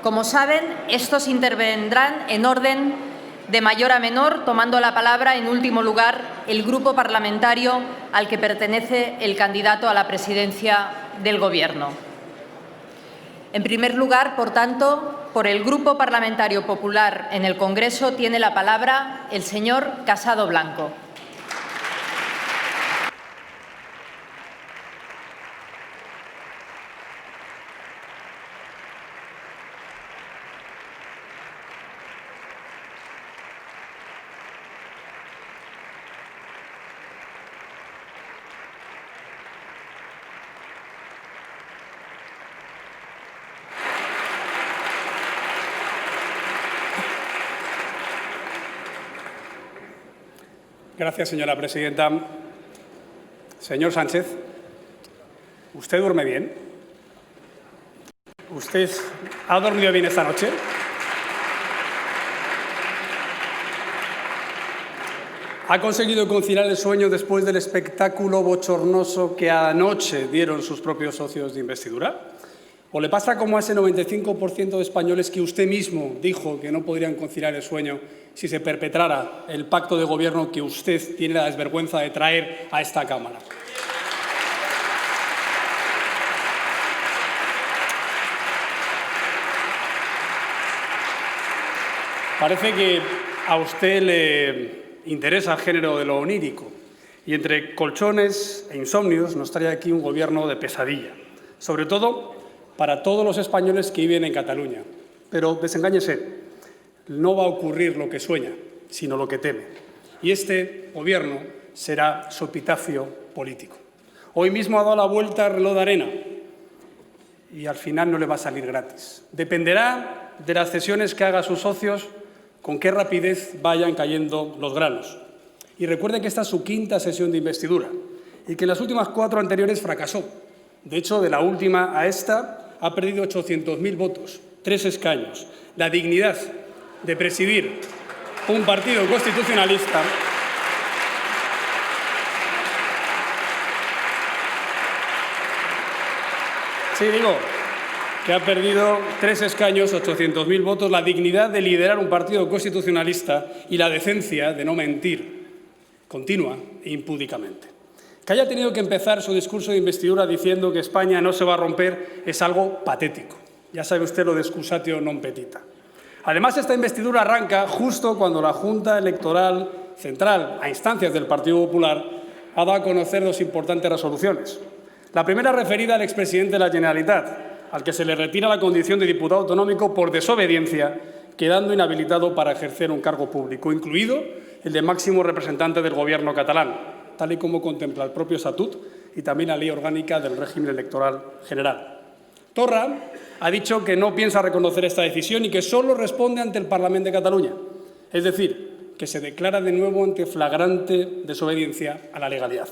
Como saben, estos intervendrán en orden de mayor a menor, tomando la palabra, en último lugar, el grupo parlamentario al que pertenece el candidato a la presidencia del Gobierno. En primer lugar, por tanto, por el Grupo Parlamentario Popular en el Congreso tiene la palabra el señor Casado Blanco. Gracias, señora presidenta. Señor Sánchez, ¿usted duerme bien? ¿Usted ha dormido bien esta noche? ¿Ha conseguido conciliar el sueño después del espectáculo bochornoso que anoche dieron sus propios socios de investidura? ¿O le pasa como a ese 95% de españoles que usted mismo dijo que no podrían conciliar el sueño si se perpetrara el pacto de gobierno que usted tiene la desvergüenza de traer a esta Cámara? Parece que a usted le interesa el género de lo onírico y entre colchones e insomnios nos trae aquí un gobierno de pesadilla, sobre todo para todos los españoles que viven en Cataluña. Pero desengáñese, no va a ocurrir lo que sueña, sino lo que teme. Y este gobierno será su epitafio político. Hoy mismo ha dado la vuelta al reloj de arena y al final no le va a salir gratis. Dependerá de las cesiones que haga a sus socios con qué rapidez vayan cayendo los granos. Y recuerden que esta es su quinta sesión de investidura y que en las últimas 4 anteriores fracasó. De hecho, de la última a esta ha perdido 800.000 votos, 3 escaños. La dignidad de presidir un partido constitucionalista que ha perdido 3 escaños, 800.000 votos, la dignidad de liderar un partido constitucionalista y la decencia de no mentir continua e impúdicamente. Que haya tenido que empezar su discurso de investidura diciendo que España no se va a romper es algo patético. Ya sabe usted lo de excusatio non petita. Además, esta investidura arranca justo cuando la Junta Electoral Central, a instancias del Partido Popular, ha dado a conocer 2 importantes resoluciones. La primera referida al expresidente de la Generalitat, al que se le retira la condición de diputado autonómico por desobediencia, quedando inhabilitado para ejercer un cargo público, incluido el de máximo representante del Gobierno catalán, tal y como contempla el propio Estatut y también la Ley Orgánica del Régimen Electoral General. Torra ha dicho que no piensa reconocer esta decisión y que solo responde ante el Parlament de Cataluña, es decir, que se declara de nuevo ante flagrante desobediencia a la legalidad.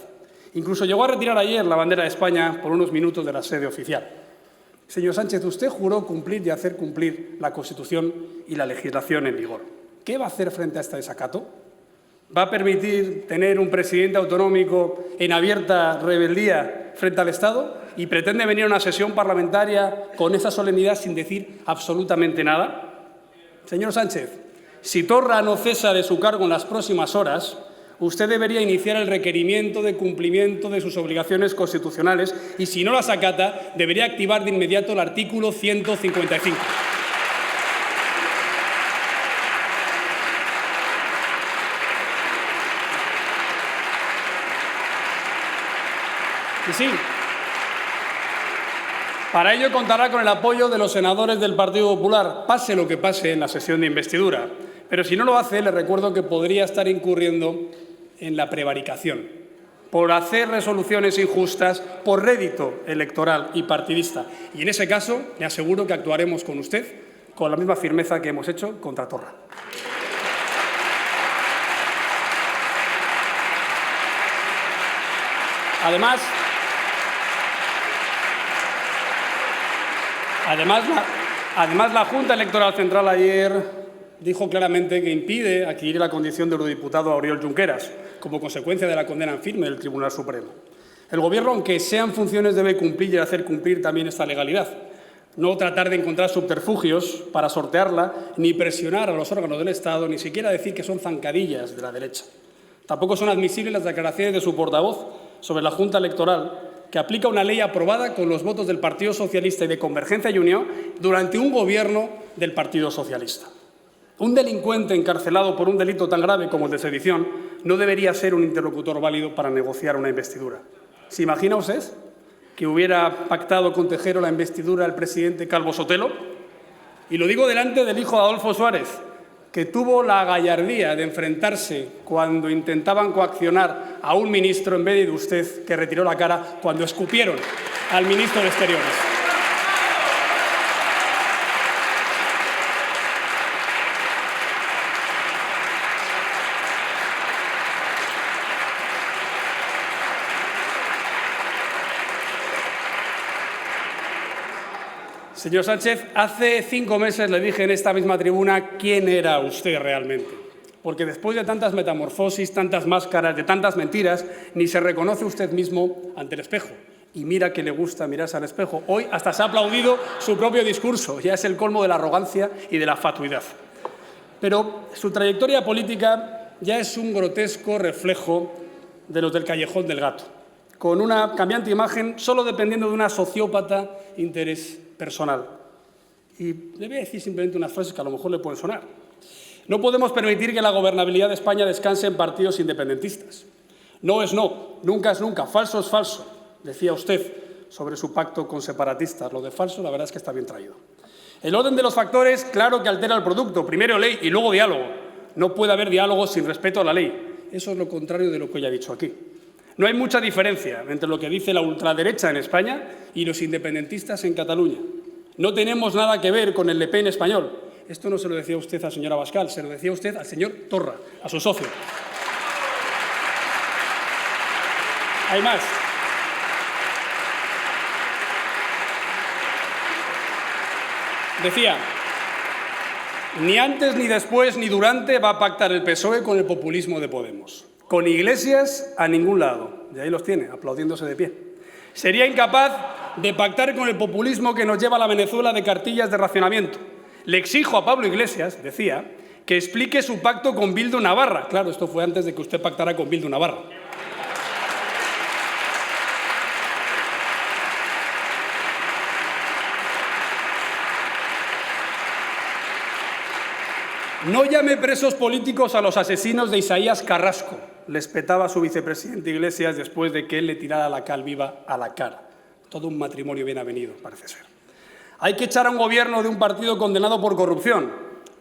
Incluso llegó a retirar ayer la bandera de España por unos minutos de la sede oficial. Señor Sánchez, usted juró cumplir y hacer cumplir la Constitución y la legislación en vigor. ¿Qué va a hacer frente a este desacato? ¿Va a permitir tener un presidente autonómico en abierta rebeldía frente al Estado y pretende venir a una sesión parlamentaria con esa solemnidad sin decir absolutamente nada? Señor Sánchez, si Torra no cesa de su cargo en las próximas horas, usted debería iniciar el requerimiento de cumplimiento de sus obligaciones constitucionales y, si no las acata, debería activar de inmediato el artículo 155. Y sí, para ello contará con el apoyo de los senadores del Partido Popular, pase lo que pase en la sesión de investidura. Pero si no lo hace, le recuerdo que podría estar incurriendo en la prevaricación, por hacer resoluciones injustas, por rédito electoral y partidista. Y en ese caso, le aseguro que actuaremos con usted con la misma firmeza que hemos hecho contra Torra. Además, la Junta Electoral Central ayer dijo claramente que impide adquirir la condición de eurodiputado a Oriol Junqueras, como consecuencia de la condena en firme del Tribunal Supremo. El Gobierno, aunque sea en funciones, debe cumplir y hacer cumplir también esta legalidad. no tratar de encontrar subterfugios para sortearla, ni presionar a los órganos del Estado, ni siquiera decir que son zancadillas de la derecha. Tampoco son admisibles las declaraciones de su portavoz sobre la Junta Electoral, que aplica una ley aprobada con los votos del Partido Socialista y de Convergencia y Unió durante un gobierno del Partido Socialista. Un delincuente encarcelado por un delito tan grave como el de sedición no debería ser un interlocutor válido para negociar una investidura. ¿Se imagina usted que hubiera pactado con Tejero la investidura del presidente Calvo Sotelo? Y lo digo delante del hijo de Adolfo Suárez, que tuvo la gallardía de enfrentarse cuando intentaban coaccionar a un ministro en vez de usted, que retiró la cara cuando escupieron al ministro de Exteriores. Señor Sánchez, hace 5 meses le dije en esta misma tribuna quién era usted realmente. Porque después de tantas metamorfosis, tantas máscaras, de tantas mentiras, ni se reconoce usted mismo ante el espejo. Y mira que le gusta mirarse al espejo. Hoy hasta se ha aplaudido su propio discurso. Ya es el colmo de la arrogancia y de la fatuidad. Pero su trayectoria política ya es un grotesco reflejo de los del callejón del gato, con una cambiante imagen solo dependiendo de una sociópata interés personal. Y le voy a decir simplemente unas frases que a lo mejor le pueden sonar. No podemos permitir que la gobernabilidad de España descanse en partidos independentistas. No es no, nunca es nunca, falso es falso, decía usted sobre su pacto con separatistas. Lo de falso, la verdad es que está bien traído. El orden de los factores, claro que altera el producto. Primero ley y luego diálogo. No puede haber diálogo sin respeto a la ley. Eso es lo contrario de lo que ya he dicho aquí. No hay mucha diferencia entre lo que dice la ultraderecha en España y los independentistas en Cataluña. No tenemos nada que ver con el Le Pen español. Esto no se lo decía usted a la señora Abascal, se lo decía usted al señor Torra, a su socio. Hay más. Decía, ni antes, ni después, ni durante va a pactar el PSOE con el populismo de Podemos. Con Iglesias a ningún lado. Y ahí los tiene, aplaudiéndose de pie. Sería incapaz de pactar con el populismo que nos lleva a la Venezuela de cartillas de racionamiento. Le exijo a Pablo Iglesias, decía, que explique su pacto con Bildu Navarra. Claro, esto fue antes de que usted pactara con Bildu Navarra. No llame presos políticos a los asesinos de Isaías Carrasco, le espetaba su vicepresidente Iglesias después de que él le tirara la cal viva a la cara. Todo un matrimonio bien avenido, parece ser. Hay que echar a un gobierno de un partido condenado por corrupción.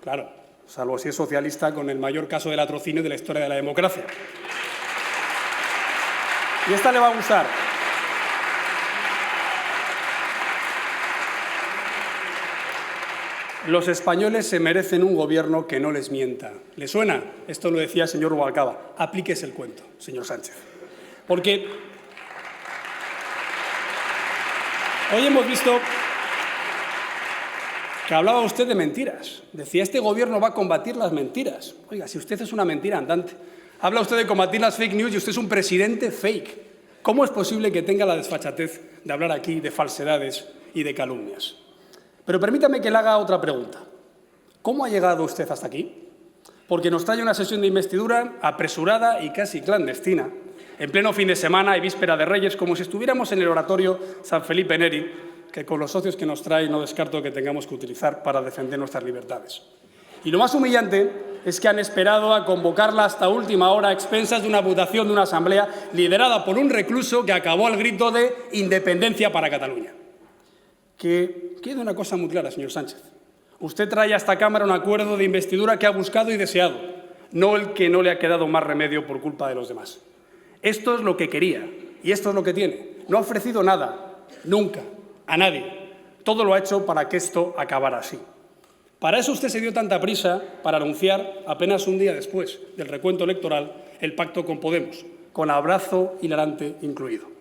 Claro, salvo si es socialista, con el mayor caso de latrocinio de la historia de la democracia. Y esta le va a gustar. Los españoles se merecen un gobierno que no les mienta. ¿Le suena? Esto lo decía el señor Rubalcaba. Aplíquese el cuento, señor Sánchez. Porque hoy hemos visto que hablaba usted de mentiras. Decía, este gobierno va a combatir las mentiras. Oiga, si usted es una mentira andante. Habla usted de combatir las fake news y usted es un presidente fake. ¿Cómo es posible que tenga la desfachatez de hablar aquí de falsedades y de calumnias? Pero permítame que le haga otra pregunta. ¿Cómo ha llegado usted hasta aquí? Porque nos trae una sesión de investidura apresurada y casi clandestina, en pleno fin de semana y víspera de Reyes, como si estuviéramos en el oratorio San Felipe Neri, que con los socios que nos trae no descarto que tengamos que utilizar para defender nuestras libertades. Y lo más humillante es que han esperado a convocarla hasta última hora a expensas de una votación de una asamblea liderada por un recluso que acabó al grito de independencia para Cataluña. Que quede una cosa muy clara, señor Sánchez. Usted trae a esta Cámara un acuerdo de investidura que ha buscado y deseado, no el que no le ha quedado más remedio por culpa de los demás. Esto es lo que quería y esto es lo que tiene. No ha ofrecido nada, nunca, a nadie. Todo lo ha hecho para que esto acabara así. Para eso usted se dio tanta prisa para anunciar, apenas un día después del recuento electoral, el pacto con Podemos, con abrazo hilarante incluido.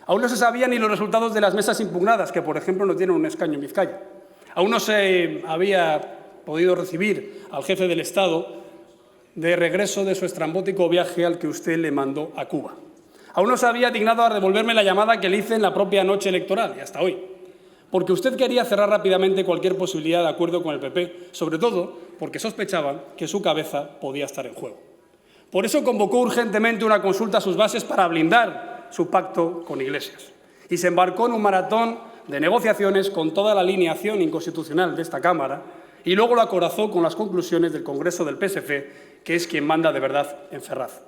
Aún no se sabían ni los resultados de las mesas impugnadas, que, por ejemplo, no tienen un escaño en Vizcaya. Aún no se había podido recibir al jefe del Estado de regreso de su estrambótico viaje al que usted le mandó a Cuba. Aún no se había dignado a devolverme la llamada que le hice en la propia noche electoral, y hasta hoy. porque usted quería cerrar rápidamente cualquier posibilidad de acuerdo con el PP, sobre todo porque sospechaban que su cabeza podía estar en juego. Por eso convocó urgentemente una consulta a sus bases para blindar su pacto con Iglesias y se embarcó en un maratón de negociaciones con toda la alineación inconstitucional de esta Cámara y luego lo acorazó con las conclusiones del Congreso del PSC, que es quien manda de verdad en Ferraz.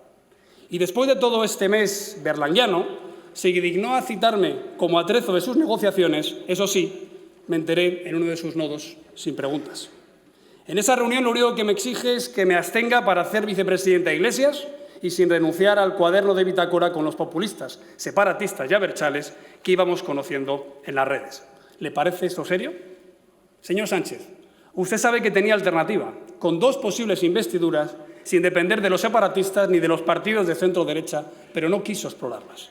Y después de todo este mes berlanguiano, se dignó a citarme como atrezo de sus negociaciones. Eso sí, me enteré en uno de sus nodos sin preguntas. En esa reunión lo único que me exige es que me abstenga para hacer vicepresidenta a Iglesias y sin renunciar al cuaderno de bitácora con los populistas, separatistas y abertzales que íbamos conociendo en las redes. ¿Le parece esto serio? Señor Sánchez, usted sabe que tenía alternativa, con 2 posibles investiduras, sin depender de los separatistas ni de los partidos de centro-derecha, pero no quiso explorarlas.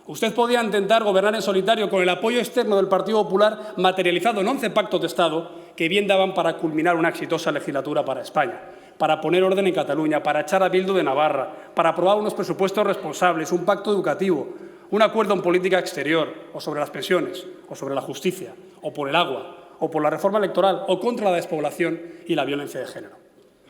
Usted podía intentar gobernar en solitario con el apoyo externo del Partido Popular materializado en 11 pactos de Estado que bien daban para culminar una exitosa legislatura para España, para poner orden en Cataluña, para echar a Bildu de Navarra, para aprobar unos presupuestos responsables, un pacto educativo, un acuerdo en política exterior, o sobre las pensiones, o sobre la justicia, o por el agua, o por la reforma electoral, o contra la despoblación y la violencia de género.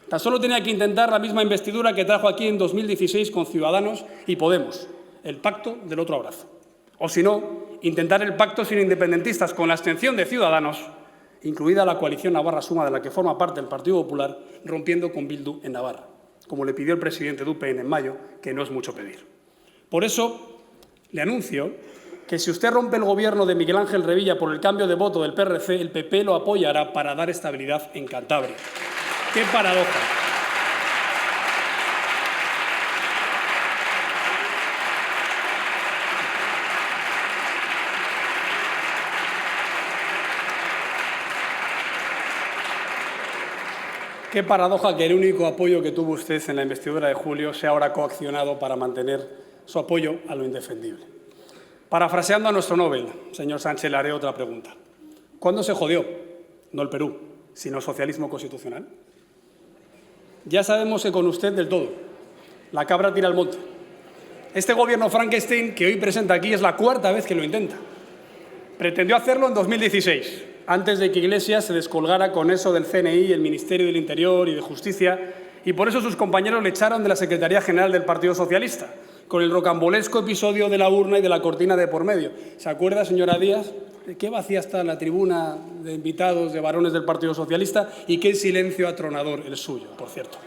Tan solo tenía que intentar la misma investidura que trajo aquí en 2016 con Ciudadanos y Podemos, el pacto del otro abrazo. O si no, intentar el pacto sin independentistas con la abstención de Ciudadanos, incluida la coalición Navarra Suma de la que forma parte el Partido Popular, rompiendo con Bildu en Navarra, como le pidió el presidente de UPN en mayo, que no es mucho pedir. Por eso, le anuncio que si usted rompe el gobierno de Miguel Ángel Revilla por el cambio de voto del PRC, el PP lo apoyará para dar estabilidad en Cantabria. ¡Qué paradoja! Qué paradoja que el único apoyo que tuvo usted en la investidura de julio sea ahora coaccionado para mantener su apoyo a lo indefendible. Parafraseando a nuestro Nobel, señor Sánchez, le haré otra pregunta. ¿Cuándo se jodió? No el Perú, sino el socialismo constitucional. Ya sabemos que con usted del todo. La cabra tira al monte. Este gobierno Frankenstein que hoy presenta aquí es la 4ª vez que lo intenta. Pretendió hacerlo en 2016. Antes de que Iglesias se descolgara con eso del CNI, el Ministerio del Interior y de Justicia, y por eso sus compañeros le echaron de la Secretaría General del Partido Socialista, con el rocambolesco episodio de la urna y de la cortina de por medio. ¿Se acuerda, señora Díaz, de qué vacía está la tribuna de invitados de varones del Partido Socialista y qué silencio atronador el suyo, por cierto?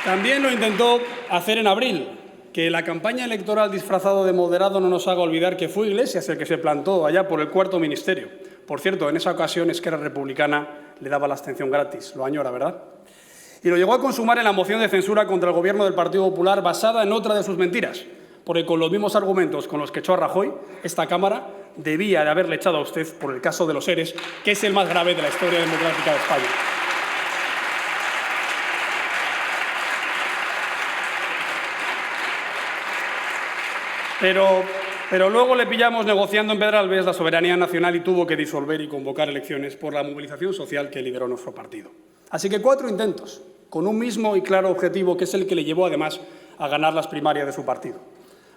También lo intentó hacer en abril. Que la campaña electoral disfrazado de moderado no nos haga olvidar que fue Iglesias el que se plantó allá por el 4º ministerio. Por cierto, en esa ocasión Esquerra Republicana le daba la abstención gratis. Lo añora, ¿verdad? Y lo llegó a consumar en la moción de censura contra el Gobierno del Partido Popular basada en otra de sus mentiras. Porque con los mismos argumentos con los que echó a Rajoy, esta Cámara debía de haberle echado a usted por el caso de los ERES, que es el más grave de la historia democrática de España. Pero luego le pillamos negociando en Pedralbes la soberanía nacional y tuvo que disolver y convocar elecciones por la movilización social que lideró nuestro partido. Así que 4 intentos, con un mismo y claro objetivo, que es el que le llevó además a ganar las primarias de su partido.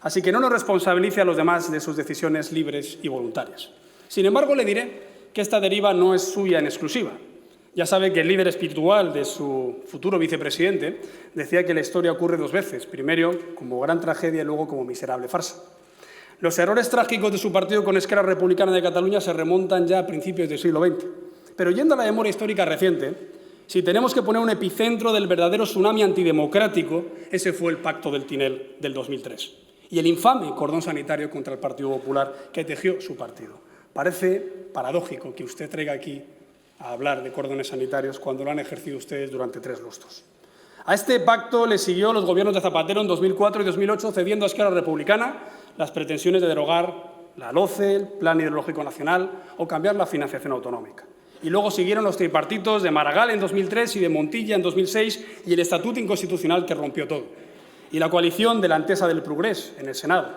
Así que no nos responsabilice a los demás de sus decisiones libres y voluntarias. Sin embargo, le diré que esta deriva no es suya en exclusiva. Ya sabe que el líder espiritual de su futuro vicepresidente decía que la historia ocurre 2 veces, primero como gran tragedia y luego como miserable farsa. Los errores trágicos de su partido con Esquerra Republicana de Cataluña se remontan ya a principios del siglo XX. Pero yendo a la memoria histórica reciente, si tenemos que poner un epicentro del verdadero tsunami antidemocrático, ese fue el Pacto del Tinel del 2003 y el infame cordón sanitario contra el Partido Popular que tejió su partido. Parece paradójico que usted traiga aquí a hablar de cordones sanitarios cuando lo han ejercido ustedes durante 3 lustros. A este pacto le siguió los gobiernos de Zapatero en 2004 y 2008, cediendo a Esquerra Republicana las pretensiones de derogar la LOCE, el Plan Hidrológico Nacional o cambiar la financiación autonómica. Y luego siguieron los tripartitos de Maragall en 2003 y de Montilla en 2006 y el Estatuto Inconstitucional que rompió todo. Y la coalición de la Entesa del Progrés en el Senado.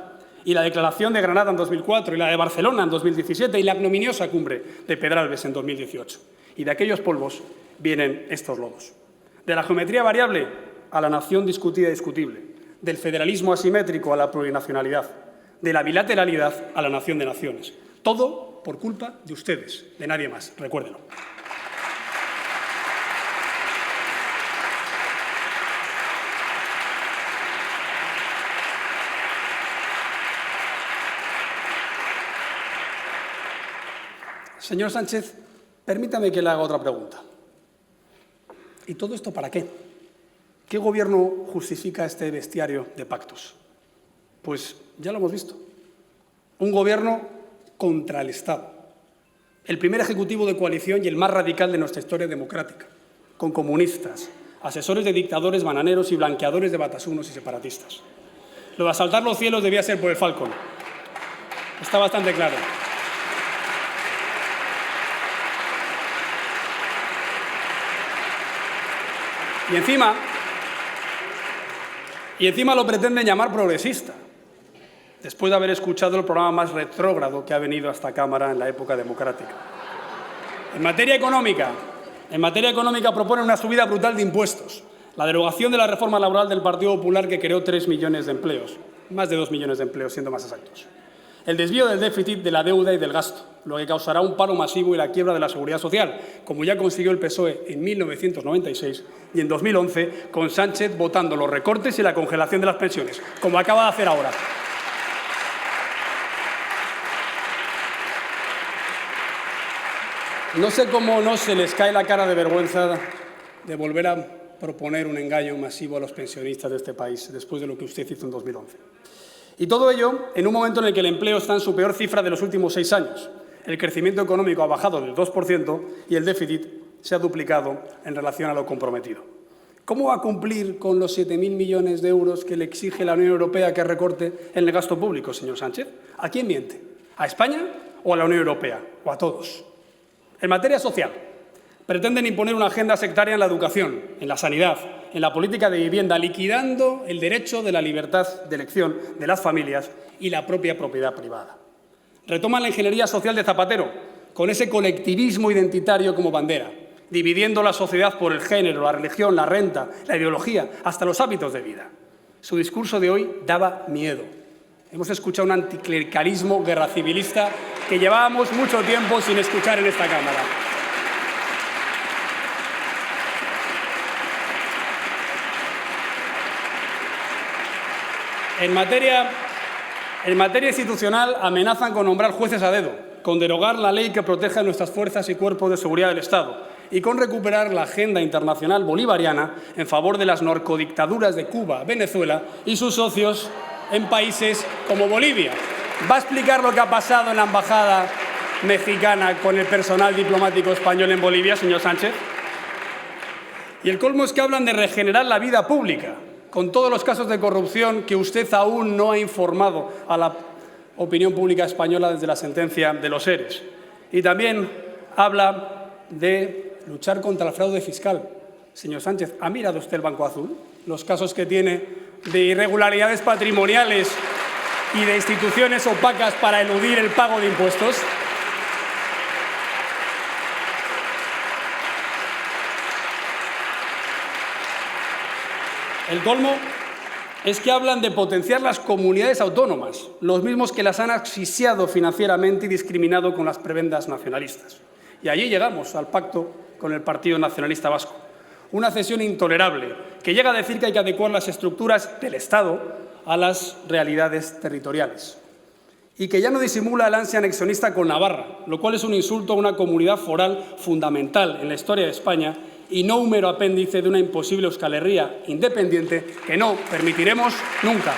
y la Declaración de Granada en 2004, y la de Barcelona en 2017, y la ignominiosa cumbre de Pedralbes en 2018. Y de aquellos polvos vienen estos lodos. De la geometría variable a la nación discutida y discutible, del federalismo asimétrico a la plurinacionalidad, de la bilateralidad a la nación de naciones. Todo por culpa de ustedes, de nadie más, recuérdenlo. Señor Sánchez, permítame que le haga otra pregunta. ¿Y todo esto para qué? ¿Qué gobierno justifica este bestiario de pactos? Pues ya lo hemos visto. Un gobierno contra el Estado. El primer ejecutivo de coalición y el más radical de nuestra historia democrática, con comunistas, asesores de dictadores bananeros y blanqueadores de batasunos y separatistas. Lo de asaltar los cielos debía ser por el Falcon. Está bastante claro. Y encima lo pretenden llamar progresista, después de haber escuchado el programa más retrógrado que ha venido a esta Cámara en la época democrática. En materia económica proponen una subida brutal de impuestos, la derogación de la reforma laboral del Partido Popular que creó 3 millones de empleos, más de 2 millones de empleos, siendo más exactos. El desvío del déficit, de la deuda y del gasto, lo que causará un paro masivo y la quiebra de la seguridad social, como ya consiguió el PSOE en 1996 y en 2011, con Sánchez votando los recortes y la congelación de las pensiones, como acaba de hacer ahora. No sé cómo no se les cae la cara de vergüenza de volver a proponer un engaño masivo a los pensionistas de este país, después de lo que usted hizo en 2011. Y todo ello en un momento en el que el empleo está en su peor cifra de los últimos 6 años. El crecimiento económico ha bajado del 2% y el déficit se ha duplicado en relación a lo comprometido. ¿Cómo va a cumplir con los 7.000 millones de euros que le exige la Unión Europea que recorte en el gasto público, señor Sánchez? ¿A quién miente? ¿A España o a la Unión Europea? ¿O a todos? En materia social, pretenden imponer una agenda sectaria en la educación, en la sanidad, en la política de vivienda, liquidando el derecho de la libertad de elección de las familias y la propia propiedad privada. Retoman la ingeniería social de Zapatero, con ese colectivismo identitario como bandera, dividiendo la sociedad por el género, la religión, la renta, la ideología, hasta los hábitos de vida. Su discurso de hoy daba miedo. Hemos escuchado un anticlericalismo guerra civilista que llevábamos mucho tiempo sin escuchar en esta Cámara. En materia institucional, amenazan con nombrar jueces a dedo, con derogar la ley que protege a nuestras fuerzas y cuerpos de seguridad del Estado y con recuperar la agenda internacional bolivariana en favor de las narcodictaduras de Cuba, Venezuela y sus socios en países como Bolivia. ¿Va a explicar lo que ha pasado en la embajada mexicana con el personal diplomático español en Bolivia, señor Sánchez? Y el colmo es que hablan de regenerar la vida pública, con todos los casos de corrupción que usted aún no ha informado a la opinión pública española desde la sentencia de los ERES. Y también habla de luchar contra el fraude fiscal. Señor Sánchez, ¿ha mirado usted el Banco Azul? Los casos que tiene de irregularidades patrimoniales y de instituciones opacas para eludir el pago de impuestos. El colmo es que hablan de potenciar las comunidades autónomas, los mismos que las han asfixiado financieramente y discriminado con las prebendas nacionalistas. Y allí llegamos al pacto con el Partido Nacionalista Vasco. Una cesión intolerable que llega a decir que hay que adecuar las estructuras del Estado a las realidades territoriales. Y que ya no disimula el ansia anexionista con Navarra, lo cual es un insulto a una comunidad foral fundamental en la historia de España y no un mero apéndice de una imposible Euskal Herria independiente que no permitiremos nunca.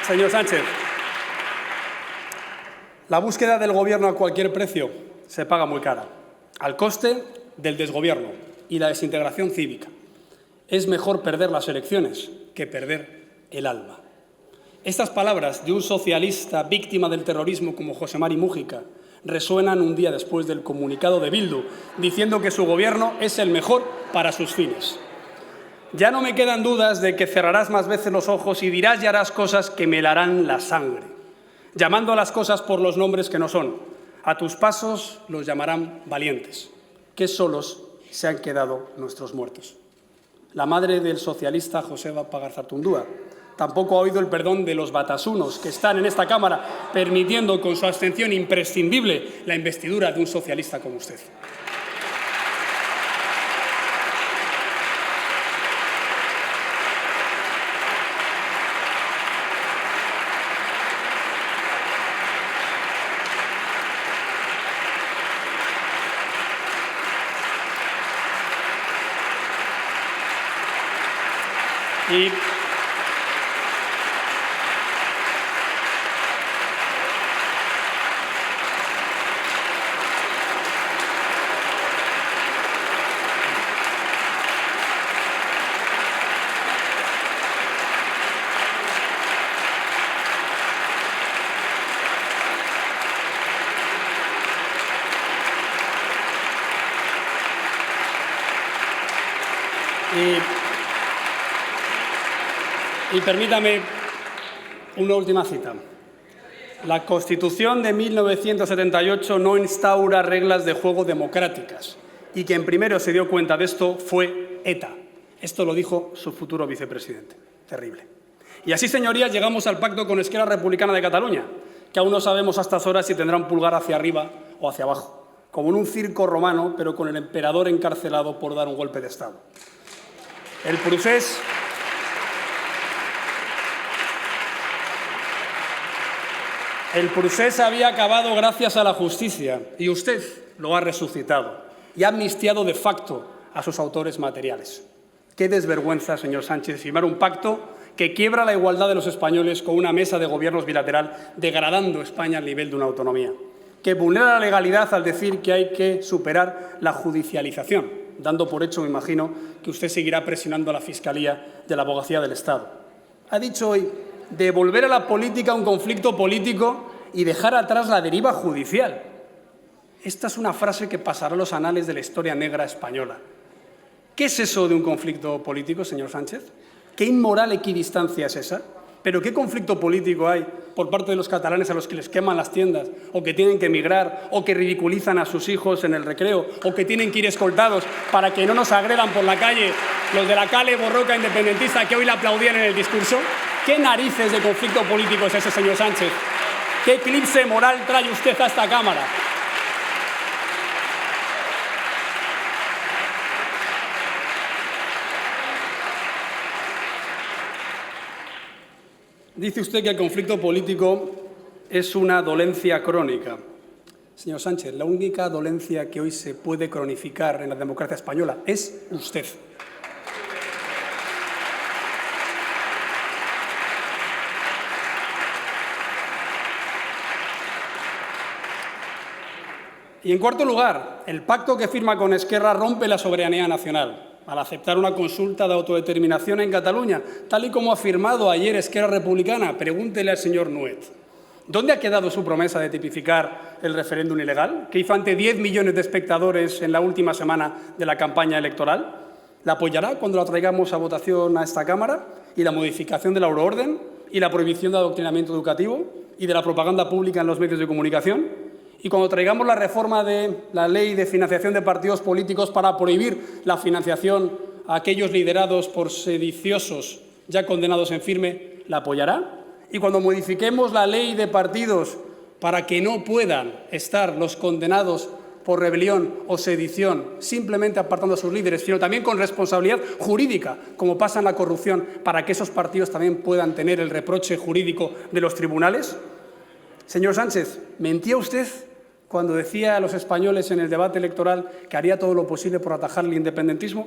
Señor Sánchez, la búsqueda del Gobierno a cualquier precio se paga muy cara, al coste del desgobierno y la desintegración cívica. Es mejor perder las elecciones que perder el alma. Estas palabras de un socialista víctima del terrorismo como José Mari Mújica resuenan un día después del comunicado de Bildu, diciendo que su gobierno es el mejor para sus fines. Ya no me quedan dudas de que cerrarás más veces los ojos y dirás y harás cosas que me helarán la sangre, llamando a las cosas por los nombres que no son. A tus pasos los llamarán valientes, que solos se han quedado nuestros muertos. La madre del socialista Joseba Pagazaurtundúa tampoco ha oído el perdón de los batasunos que están en esta Cámara permitiendo con su abstención imprescindible la investidura de un socialista como usted. Y permítame una última cita. La Constitución de 1978 no instaura reglas de juego democráticas y quien primero se dio cuenta de esto fue ETA. Esto lo dijo su futuro vicepresidente. Terrible. Y así, señorías, llegamos al pacto con Esquerra Republicana de Cataluña, que aún no sabemos a estas horas si tendrá un pulgar hacia arriba o hacia abajo, como en un circo romano, pero con el emperador encarcelado por dar un golpe de Estado. El procés había acabado gracias a la justicia y usted lo ha resucitado y ha amnistiado de facto a sus autores materiales. Qué desvergüenza, señor Sánchez, firmar un pacto que quiebra la igualdad de los españoles con una mesa de gobiernos bilateral, degradando España al nivel de una autonomía, que vulnera la legalidad al decir que hay que superar la judicialización, dando por hecho, me imagino, que usted seguirá presionando a la Fiscalía y a la Abogacía del Estado. Ha dicho hoy devolver a la política un conflicto político y dejar atrás la deriva judicial. Esta es una frase que pasará a los anales de la historia negra española. ¿Qué es eso de un conflicto político, señor Sánchez? ¿Qué inmoral equidistancia es esa? ¿Pero qué conflicto político hay por parte de los catalanes a los que les queman las tiendas, o que tienen que emigrar, o que ridiculizan a sus hijos en el recreo, o que tienen que ir escoltados para que no nos agredan por la calle los de la Kale Borroka independentista que hoy le aplaudían en el discurso? ¿Qué narices de conflicto político es ese, señor Sánchez? ¿Qué eclipse moral trae usted a esta Cámara? Dice usted que el conflicto político es una dolencia crónica. Señor Sánchez, la única dolencia que hoy se puede cronificar en la democracia española es usted. Y en cuarto lugar, el pacto que firma con Esquerra rompe la soberanía nacional al aceptar una consulta de autodeterminación en Cataluña, tal y como ha afirmado ayer Esquerra Republicana. Pregúntele al señor Nuet. ¿Dónde ha quedado su promesa de tipificar el referéndum ilegal, que hizo ante 10 millones de espectadores en la última semana de la campaña electoral? ¿La apoyará cuando la traigamos a votación a esta Cámara? ¿Y la modificación de la euroorden? ¿Y la prohibición de adoctrinamiento educativo? ¿Y de la propaganda pública en los medios de comunicación? Y cuando traigamos la reforma de la ley de financiación de partidos políticos para prohibir la financiación a aquellos liderados por sediciosos ya condenados en firme, ¿la apoyará? Y cuando modifiquemos la ley de partidos para que no puedan estar los condenados por rebelión o sedición simplemente apartando a sus líderes, sino también con responsabilidad jurídica, como pasa en la corrupción, para que esos partidos también puedan tener el reproche jurídico de los tribunales. Señor Sánchez, ¿mentía usted cuando decía a los españoles en el debate electoral que haría todo lo posible por atajar el independentismo?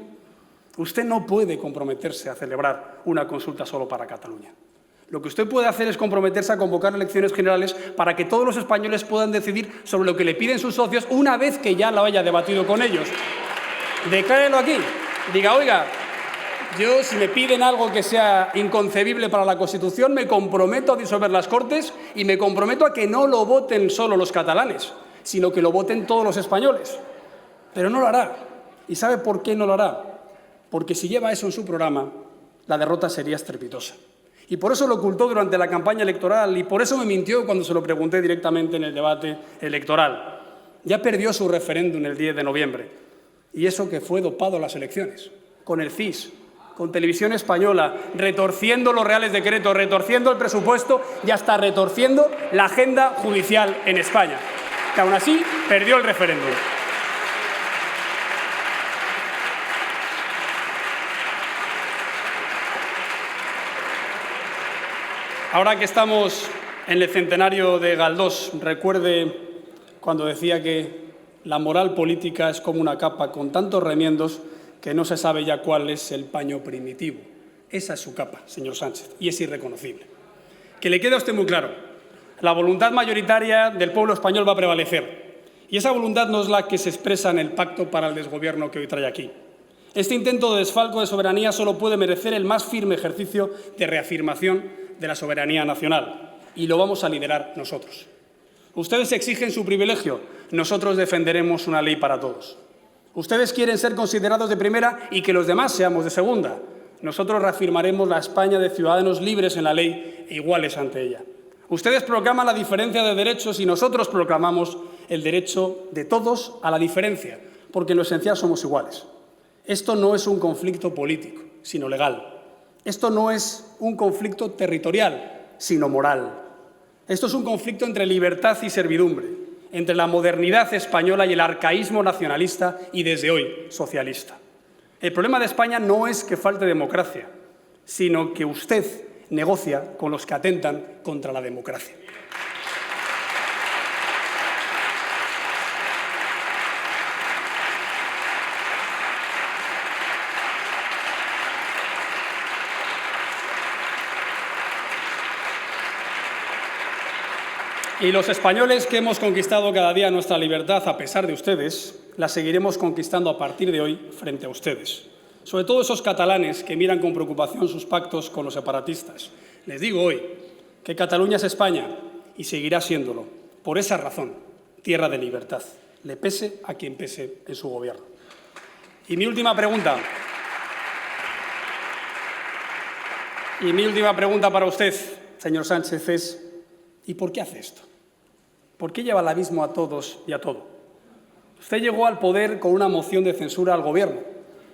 Usted no puede comprometerse a celebrar una consulta solo para Cataluña. Lo que usted puede hacer es comprometerse a convocar elecciones generales para que todos los españoles puedan decidir sobre lo que le piden sus socios una vez que ya lo haya debatido con ellos. Declárelo aquí. Diga, oiga, yo si me piden algo que sea inconcebible para la Constitución, me comprometo a disolver las Cortes y me comprometo a que no lo voten solo los catalanes, sino que lo voten todos los españoles. Pero no lo hará. ¿Y sabe por qué no lo hará? Porque si lleva eso en su programa, la derrota sería estrepitosa. Y por eso lo ocultó durante la campaña electoral y por eso me mintió cuando se lo pregunté directamente en el debate electoral. Ya perdió su referéndum el 10 de noviembre. Y eso que fue dopado a las elecciones, con el CIS, con Televisión Española, retorciendo los reales decretos, retorciendo el presupuesto y hasta retorciendo la agenda judicial en España, que aún así perdió el referéndum. Ahora que estamos en el centenario de Galdós, recuerde cuando decía que la moral política es como una capa con tantos remiendos que no se sabe ya cuál es el paño primitivo. Esa es su capa, señor Sánchez, y es irreconocible. Que le quede a usted muy claro, la voluntad mayoritaria del pueblo español va a prevalecer, y esa voluntad no es la que se expresa en el pacto para el desgobierno que hoy trae aquí. Este intento de desfalco de soberanía solo puede merecer el más firme ejercicio de reafirmación de la soberanía nacional, y lo vamos a liderar nosotros. Ustedes exigen su privilegio, nosotros defenderemos una ley para todos. Ustedes quieren ser considerados de primera y que los demás seamos de segunda. Nosotros reafirmaremos la España de ciudadanos libres en la ley e iguales ante ella. Ustedes proclaman la diferencia de derechos y nosotros proclamamos el derecho de todos a la diferencia, porque en lo esencial somos iguales. Esto no es un conflicto político, sino legal. Esto no es un conflicto territorial, sino moral. Esto es un conflicto entre libertad y servidumbre, entre la modernidad española y el arcaísmo nacionalista y, desde hoy, socialista. El problema de España no es que falte democracia, sino que usted negocia con los que atentan contra la democracia. Y los españoles que hemos conquistado cada día nuestra libertad, a pesar de ustedes, la seguiremos conquistando a partir de hoy frente a ustedes. Sobre todo esos catalanes que miran con preocupación sus pactos con los separatistas. Les digo hoy que Cataluña es España y seguirá siéndolo. Por esa razón, tierra de libertad, le pese a quien pese en su gobierno. Y mi última pregunta para usted, señor Sánchez, es ¿y por qué hace esto? ¿Por qué lleva al abismo a todos y a todo? Usted llegó al poder con una moción de censura al Gobierno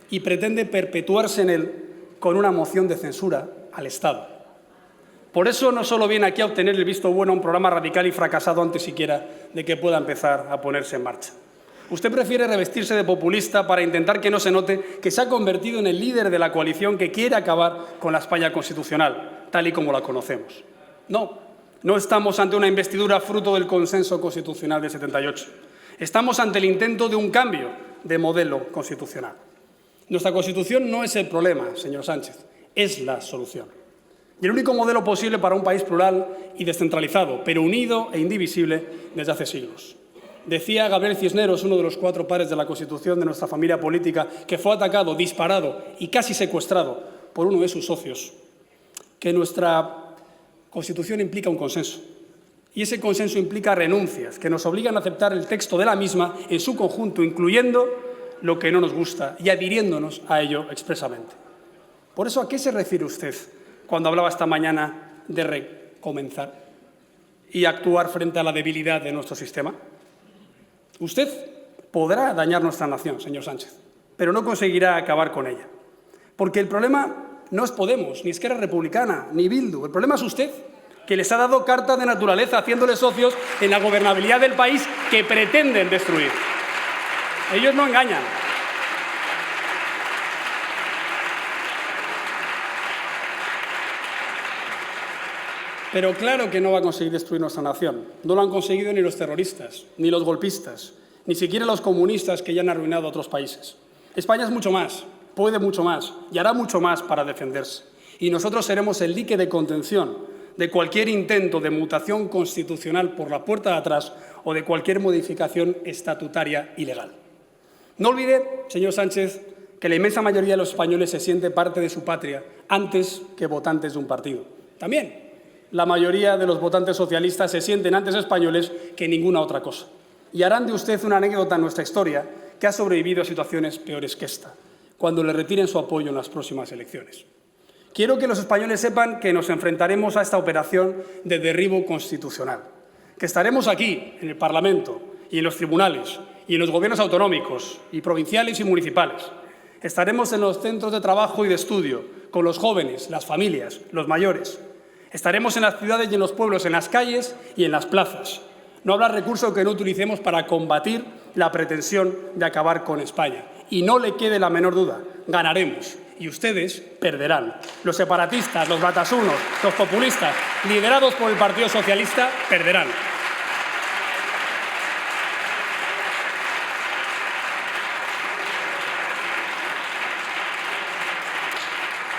y pretende perpetuarse en él con una moción de censura al Estado. Por eso no solo viene aquí a obtener el visto bueno a un programa radical y fracasado antes siquiera de que pueda empezar a ponerse en marcha. Usted prefiere revestirse de populista para intentar que no se note que se ha convertido en el líder de la coalición que quiere acabar con la España constitucional, tal y como la conocemos. No estamos ante una investidura fruto del consenso constitucional del 78. Estamos ante el intento de un cambio de modelo constitucional. Nuestra Constitución no es el problema, señor Sánchez, es la solución. Y el único modelo posible para un país plural y descentralizado, pero unido e indivisible desde hace siglos. Decía Gabriel Cisneros, uno de los 4 padres de la Constitución de nuestra familia política, que fue atacado, disparado y casi secuestrado por uno de sus socios, que nuestra Constitución implica un consenso, y ese consenso implica renuncias que nos obligan a aceptar el texto de la misma en su conjunto, incluyendo lo que no nos gusta y adhiriéndonos a ello expresamente. Por eso, ¿a qué se refiere usted cuando hablaba esta mañana de recomenzar y actuar frente a la debilidad de nuestro sistema? Usted podrá dañar nuestra nación, señor Sánchez, pero no conseguirá acabar con ella, porque el problema no es Podemos, ni Esquerra Republicana, ni Bildu. El problema es usted, que les ha dado carta de naturaleza, haciéndoles socios en la gobernabilidad del país que pretenden destruir. Ellos no engañan. Pero claro que no va a conseguir destruir nuestra nación. No lo han conseguido ni los terroristas, ni los golpistas, ni siquiera los comunistas que ya han arruinado a otros países. España es mucho más, puede mucho más y hará mucho más para defenderse. Y nosotros seremos el dique de contención de cualquier intento de mutación constitucional por la puerta de atrás o de cualquier modificación estatutaria ilegal. No olvide, señor Sánchez, que la inmensa mayoría de los españoles se siente parte de su patria antes que votantes de un partido. También la mayoría de los votantes socialistas se sienten antes españoles que ninguna otra cosa. y harán de usted una anécdota en nuestra historia que ha sobrevivido a situaciones peores que esta, cuando le retiren su apoyo en las próximas elecciones. Quiero que los españoles sepan que nos enfrentaremos a esta operación de derribo constitucional, que estaremos aquí, en el Parlamento y en los tribunales y en los gobiernos autonómicos y provinciales y municipales. Estaremos en los centros de trabajo y de estudio, con los jóvenes, las familias, los mayores. Estaremos en las ciudades y en los pueblos, en las calles y en las plazas. No habrá recurso que no utilicemos para combatir la pretensión de acabar con España. Y no le quede la menor duda, ganaremos. Y ustedes perderán. Los separatistas, los batasunos, los populistas, liderados por el Partido Socialista, perderán.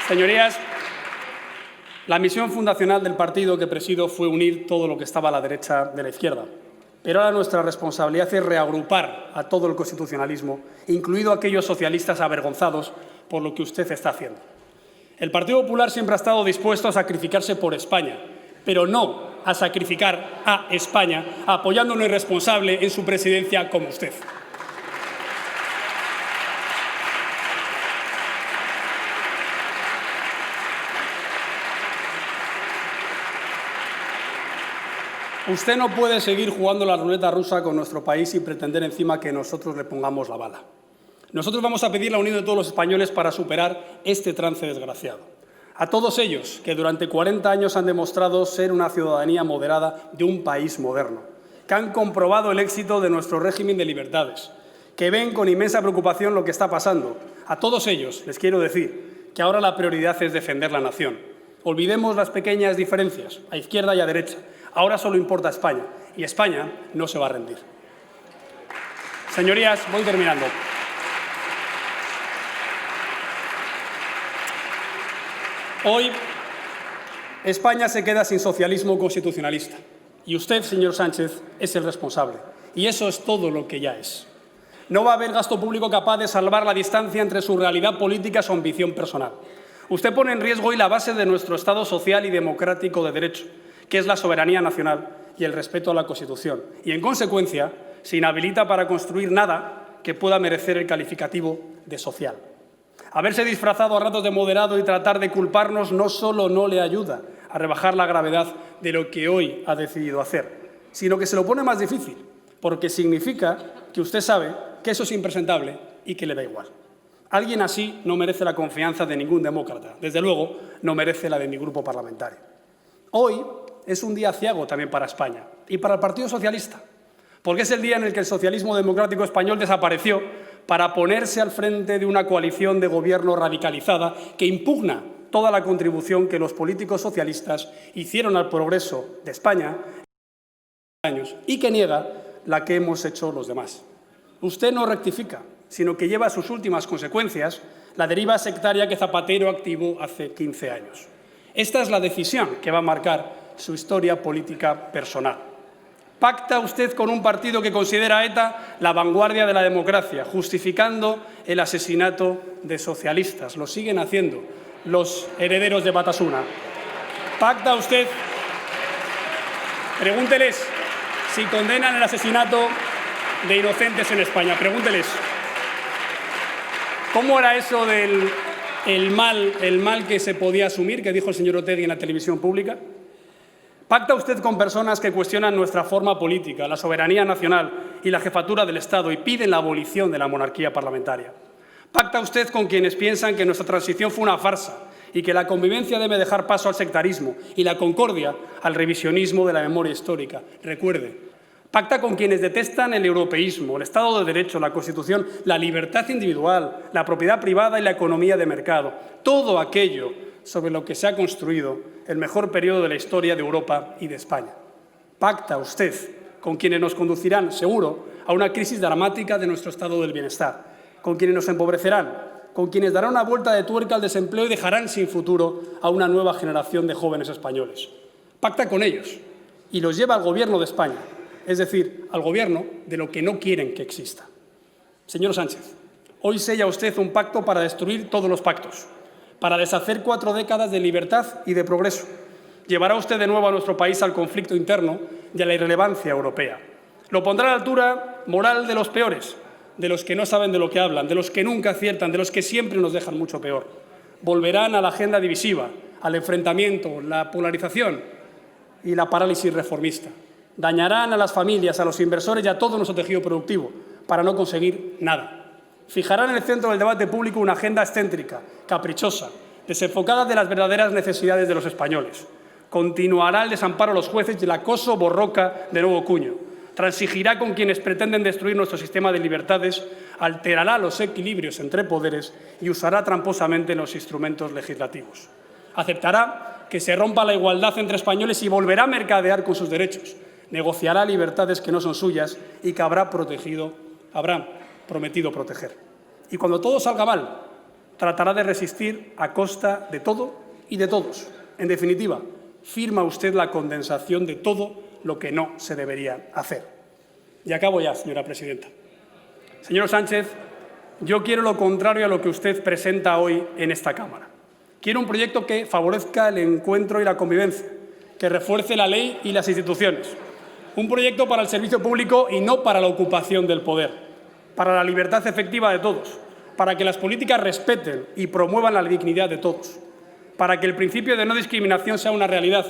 Señorías, la misión fundacional del partido que presido fue unir todo lo que estaba a la derecha de la izquierda. Pero ahora nuestra responsabilidad es reagrupar a todo el constitucionalismo, incluido aquellos socialistas avergonzados por lo que usted está haciendo. El Partido Popular siempre ha estado dispuesto a sacrificarse por España, pero no a sacrificar a España apoyando a un irresponsable en su presidencia como usted. Usted no puede seguir jugando la ruleta rusa con nuestro país y pretender encima que nosotros le pongamos la bala. Nosotros vamos a pedir la unión de todos los españoles para superar este trance desgraciado. A todos ellos que durante 40 años han demostrado ser una ciudadanía moderada de un país moderno, que han comprobado el éxito de nuestro régimen de libertades, que ven con inmensa preocupación lo que está pasando. A todos ellos les quiero decir que ahora la prioridad es defender la nación. Olvidemos las pequeñas diferencias, a izquierda y a derecha. Ahora solo importa España, y España no se va a rendir. Señorías, voy terminando. Hoy, España se queda sin socialismo constitucionalista, y usted, señor Sánchez, es el responsable. Y eso es todo lo que ya es. No va a haber gasto público capaz de salvar la distancia entre su realidad política y su ambición personal. Usted pone en riesgo hoy la base de nuestro Estado social y democrático de derecho, que es la soberanía nacional y el respeto a la Constitución. Y, en consecuencia, se inhabilita para construir nada que pueda merecer el calificativo de social. Haberse disfrazado a ratos de moderado y tratar de culparnos no solo no le ayuda a rebajar la gravedad de lo que hoy ha decidido hacer, sino que se lo pone más difícil, porque significa que usted sabe que eso es impresentable y que le da igual. Alguien así no merece la confianza de ningún demócrata. Desde luego, no merece la de mi grupo parlamentario. Hoy es un día aciago también para España y para el Partido Socialista, porque es el día en el que el socialismo democrático español desapareció para ponerse al frente de una coalición de gobierno radicalizada que impugna toda la contribución que los políticos socialistas hicieron al progreso de España en años y que niega la que hemos hecho los demás. Usted no rectifica, sino que lleva a sus últimas consecuencias la deriva sectaria que Zapatero activó hace 15 años. Esta es la decisión que va a marcar su historia política personal. Pacta usted con un partido que considera a ETA la vanguardia de la democracia, justificando el asesinato de socialistas. Lo siguen haciendo los herederos de Batasuna. Pacta usted. Pregúnteles si condenan el asesinato de inocentes en España. Pregúnteles. ¿Cómo era eso del mal que se podía asumir, que dijo el señor Otegi en la televisión pública? Pacta usted con personas que cuestionan nuestra forma política, la soberanía nacional y la jefatura del Estado y piden la abolición de la monarquía parlamentaria. Pacta usted con quienes piensan que nuestra transición fue una farsa y que la convivencia debe dejar paso al sectarismo y la concordia al revisionismo de la memoria histórica. Recuerde, pacta con quienes detestan el europeísmo, el Estado de Derecho, la Constitución, la libertad individual, la propiedad privada y la economía de mercado. Todo aquello sobre lo que se ha construido el mejor periodo de la historia de Europa y de España. Pacta usted con quienes nos conducirán, seguro, a una crisis dramática de nuestro estado del bienestar, con quienes nos empobrecerán, con quienes darán una vuelta de tuerca al desempleo y dejarán sin futuro a una nueva generación de jóvenes españoles. Pacta con ellos y los lleva al Gobierno de España, es decir, al Gobierno de lo que no quieren que exista. Señor Sánchez, hoy sella usted un pacto para destruir todos los pactos, para deshacer 4 décadas de libertad y de progreso. Llevará usted de nuevo a nuestro país al conflicto interno y a la irrelevancia europea. Lo pondrá a la altura moral de los peores, de los que no saben de lo que hablan, de los que nunca aciertan, de los que siempre nos dejan mucho peor. Volverán a la agenda divisiva, al enfrentamiento, la polarización y la parálisis reformista. Dañarán a las familias, a los inversores y a todo nuestro tejido productivo para no conseguir nada. Fijarán en el centro del debate público una agenda excéntrica, caprichosa, desenfocada de las verdaderas necesidades de los españoles. Continuará el desamparo a los jueces y el acoso borroca de nuevo cuño. Transigirá con quienes pretenden destruir nuestro sistema de libertades, alterará los equilibrios entre poderes y usará tramposamente los instrumentos legislativos. Aceptará que se rompa la igualdad entre españoles y volverá a mercadear con sus derechos. Negociará libertades que no son suyas y que habrá prometido proteger. Y cuando todo salga mal, tratará de resistir a costa de todo y de todos. En definitiva, firma usted la condensación de todo lo que no se debería hacer. Y acabo ya, señora presidenta. Señor Sánchez, yo quiero lo contrario a lo que usted presenta hoy en esta Cámara. Quiero un proyecto que favorezca el encuentro y la convivencia, que refuerce la ley y las instituciones. Un proyecto para el servicio público y no para la ocupación del poder, para la libertad efectiva de todos, para que las políticas respeten y promuevan la dignidad de todos, para que el principio de no discriminación sea una realidad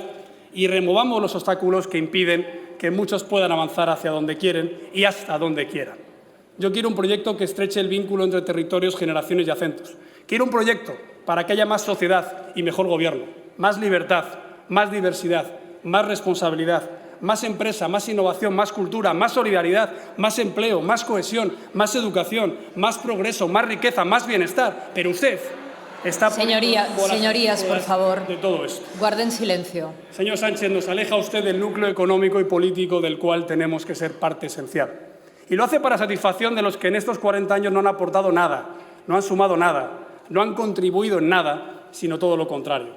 y removamos los obstáculos que impiden que muchos puedan avanzar hacia donde quieren y hasta donde quieran. Yo quiero un proyecto que estreche el vínculo entre territorios, generaciones y acentos. Quiero un proyecto para que haya más sociedad y mejor gobierno, más libertad, más diversidad, más responsabilidad, más empresa, más innovación, más cultura, más solidaridad, más empleo, más cohesión, más educación, más progreso, más riqueza, más bienestar. Pero usted está Señorías, por favor, de todo esto. Guarden silencio. Señor Sánchez, nos aleja usted del núcleo económico y político del cual tenemos que ser parte esencial. Y lo hace para satisfacción de los que en estos 40 años no han aportado nada, no han sumado nada, no han contribuido en nada, sino todo lo contrario.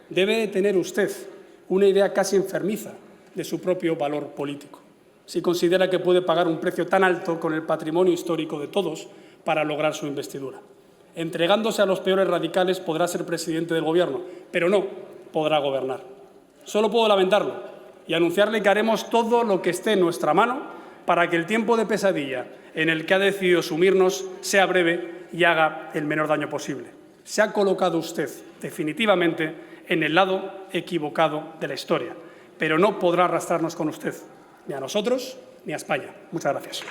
Debe tener usted una idea casi enfermiza de su propio valor político, si considera que puede pagar un precio tan alto con el patrimonio histórico de todos para lograr su investidura. Entregándose a los peores radicales podrá ser presidente del Gobierno, pero no podrá gobernar. Solo puedo lamentarlo y anunciarle que haremos todo lo que esté en nuestra mano para que el tiempo de pesadilla en el que ha decidido sumirnos sea breve y haga el menor daño posible. Se ha colocado usted definitivamente en el lado equivocado de la historia, pero no podrá arrastrarnos con usted, ni a nosotros ni a España. Muchas gracias.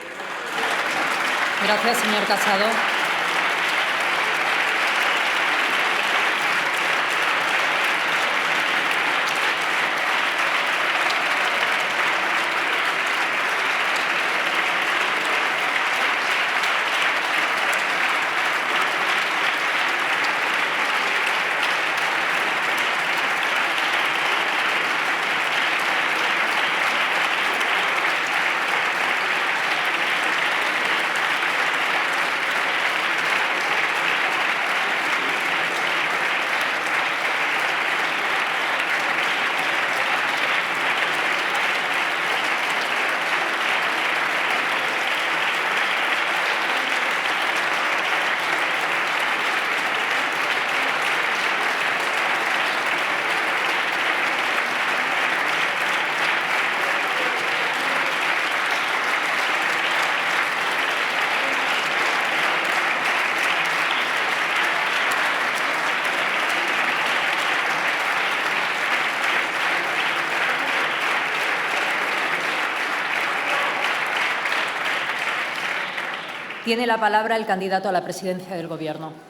Gracias, señor Casado. Tiene la palabra el candidato a la presidencia del Gobierno.